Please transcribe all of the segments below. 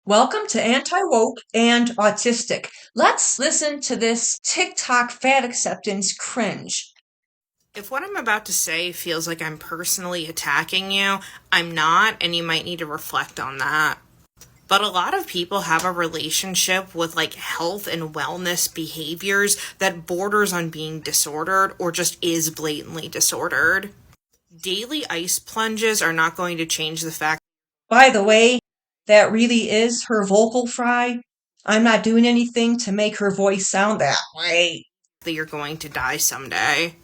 Welcome to Anti-Woke and Autistic. Let's listen to this TikTok fat acceptance cringe. If what I'm about to say feels like I'm personally attacking you, I'm not, and you might need to reflect on that. But a lot of people have a relationship with health and wellness behaviors that borders on being disordered or just is blatantly disordered. Daily ice plunges are not going to change the fact By the way, that really is her vocal fry. I'm not doing anything to make her voice sound that way. that you're going to die someday.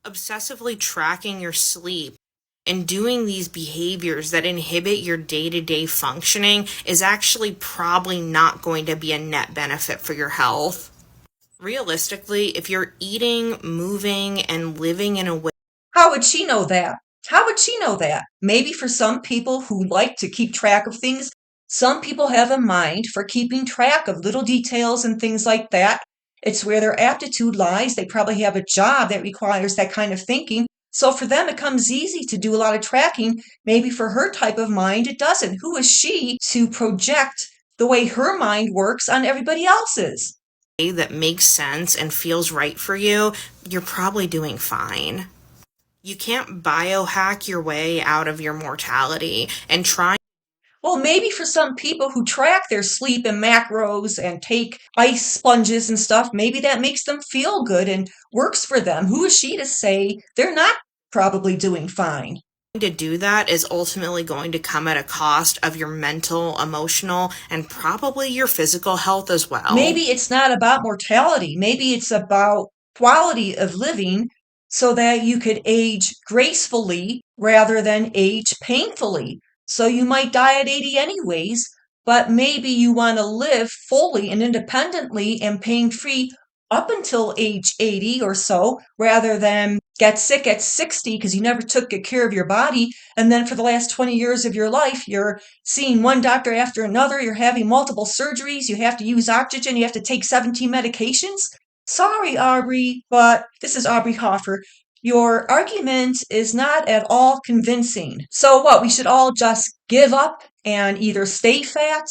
Obsessively tracking your sleep and doing these behaviors that inhibit your day-to-day functioning is actually probably not going to be a net benefit for your health. Realistically, if you're eating, moving, and living in a way How would she know that? How would she know that? Maybe for some people who like to keep track of things, some people have a mind for keeping track of little details and things like that. It's where their aptitude lies. They probably have a job that requires that kind of thinking. So for them, it comes easy to do a lot of tracking. Maybe for her type of mind, it doesn't. Who is she to project the way her mind works on everybody else's? that makes sense and feels right for you, you're probably doing fine. You can't biohack your way out of your mortality, and trying Well, maybe for some people who track their sleep and macros and take ice sponges and stuff, maybe that makes them feel good and works for them. Who is she to say they're not probably doing fine? to do that is ultimately going to come at a cost of your mental, emotional, and probably your physical health as well. Maybe it's not about mortality. Maybe it's about quality of living so that you could age gracefully rather than age painfully. So you might die at 80 anyways, but maybe you want to live fully and independently and pain free up until age 80 or so rather than get sick at 60 because you never took good care of your body. And then for the last 20 years of your life, you're seeing one doctor after another. You're having multiple surgeries. You have to use oxygen. You have to take 17 medications. Sorry, Aubrey, but this is Aubrey Hoffer. Your argument is not at all convincing. So what? We should all just give up and either stay fat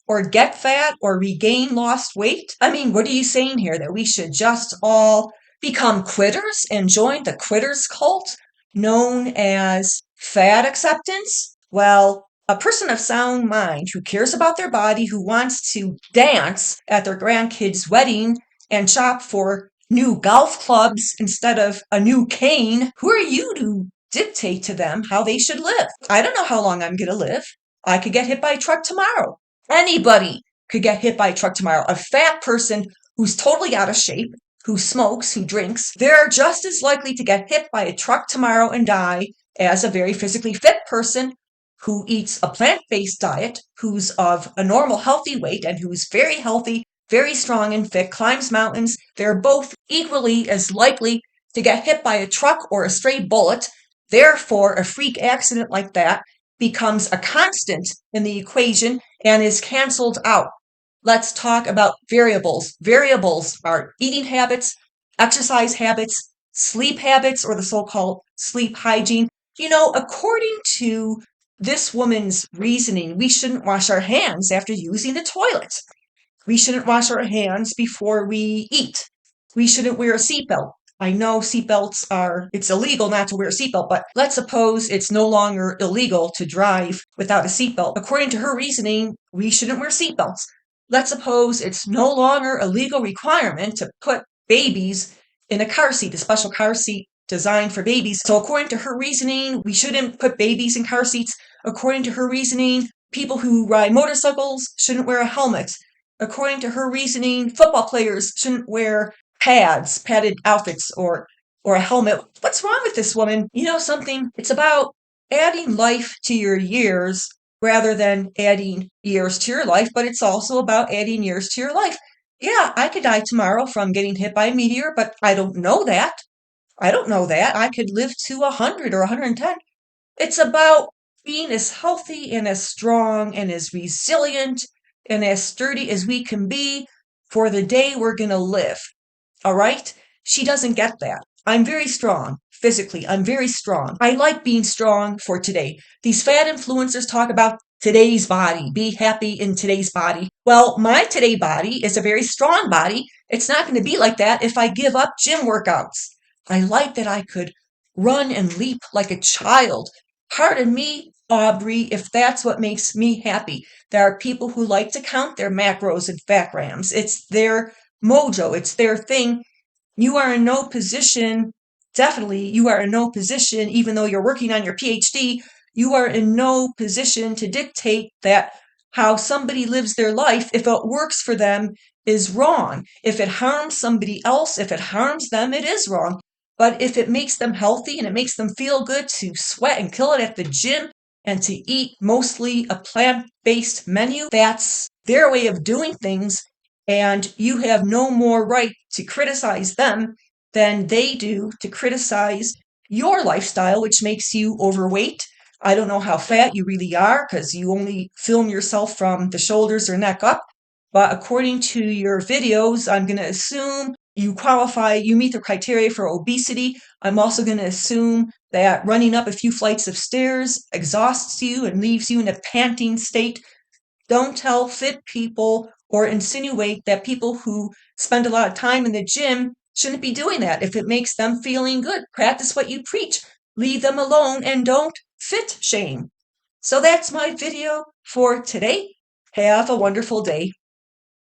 or get fat or regain lost weight? I mean, what are you saying here? That we should just all become quitters and join the quitters cult known as fat acceptance? Well, a person of sound mind who cares about their body, who wants to dance at their grandkid's wedding and shop for new golf clubs instead of a new cane, who are you to dictate to them how they should live? I don't know how long I'm going to live. I could get hit by a truck tomorrow. Anybody could get hit by a truck tomorrow. A fat person who's totally out of shape, who smokes, who drinks, they're just as likely to get hit by a truck tomorrow and die as a very physically fit person who eats a plant-based diet, who's of a normal healthy weight and who's very healthy, very strong and fit, climbs mountains. They're both equally as likely to get hit by a truck or a stray bullet. Therefore, a freak accident like that becomes a constant in the equation and is canceled out. Let's talk about variables. Variables are eating habits, exercise habits, sleep habits, or the so-called sleep hygiene. According to this woman's reasoning, we shouldn't wash our hands after using the toilet. We shouldn't wash our hands before we eat. We shouldn't wear a seatbelt. I know it's illegal not to wear a seatbelt, but let's suppose it's no longer illegal to drive without a seatbelt. According to her reasoning, we shouldn't wear seatbelts. Let's suppose it's no longer a legal requirement to put babies in a car seat, a special car seat designed for babies. So according to her reasoning, we shouldn't put babies in car seats. According to her reasoning, people who ride motorcycles shouldn't wear a helmet. According to her reasoning, football players shouldn't wear padded outfits or a helmet. What's wrong with this woman? You know something? It's about adding life to your years rather than adding years to your life, but it's also about adding years to your life. Yeah, I could die tomorrow from getting hit by a meteor, but I don't know that. I don't know that. I could live to 100 or 110. It's about being as healthy and as strong and as resilient and as sturdy as we can be for the day we're going to live. All right? She doesn't get that. I'm very strong physically. I'm very strong. I like being strong for today. These fat influencers talk about today's body, be happy in today's body. Well, my today body is a very strong body. It's not going to be like that if I give up gym workouts. I like that I could run and leap like a child. Pardon me, Aubrey, if that's what makes me happy. There are people who like to count their macros and fat grams. It's their mojo, it's their thing. You are in no position, definitely, you are in no position, even though you're working on your PhD, you are in no position to dictate that how somebody lives their life, if it works for them, is wrong. If it harms somebody else, if it harms them, it is wrong. But if it makes them healthy and it makes them feel good to sweat and kill it at the gym and to eat mostly a plant-based menu, that's their way of doing things, and you have no more right to criticize them than they do to criticize your lifestyle, which makes you overweight. I don't know how fat you really are because you only film yourself from the shoulders or neck up. But according to your videos, I'm going to assume you qualify, you meet the criteria for obesity. I'm also going to assume that running up a few flights of stairs exhausts you and leaves you in a panting state. Don't tell fit people or insinuate that people who spend a lot of time in the gym shouldn't be doing that. If it makes them feeling good, practice what you preach. Leave them alone and don't fit shame. So that's my video for today. Have a wonderful day.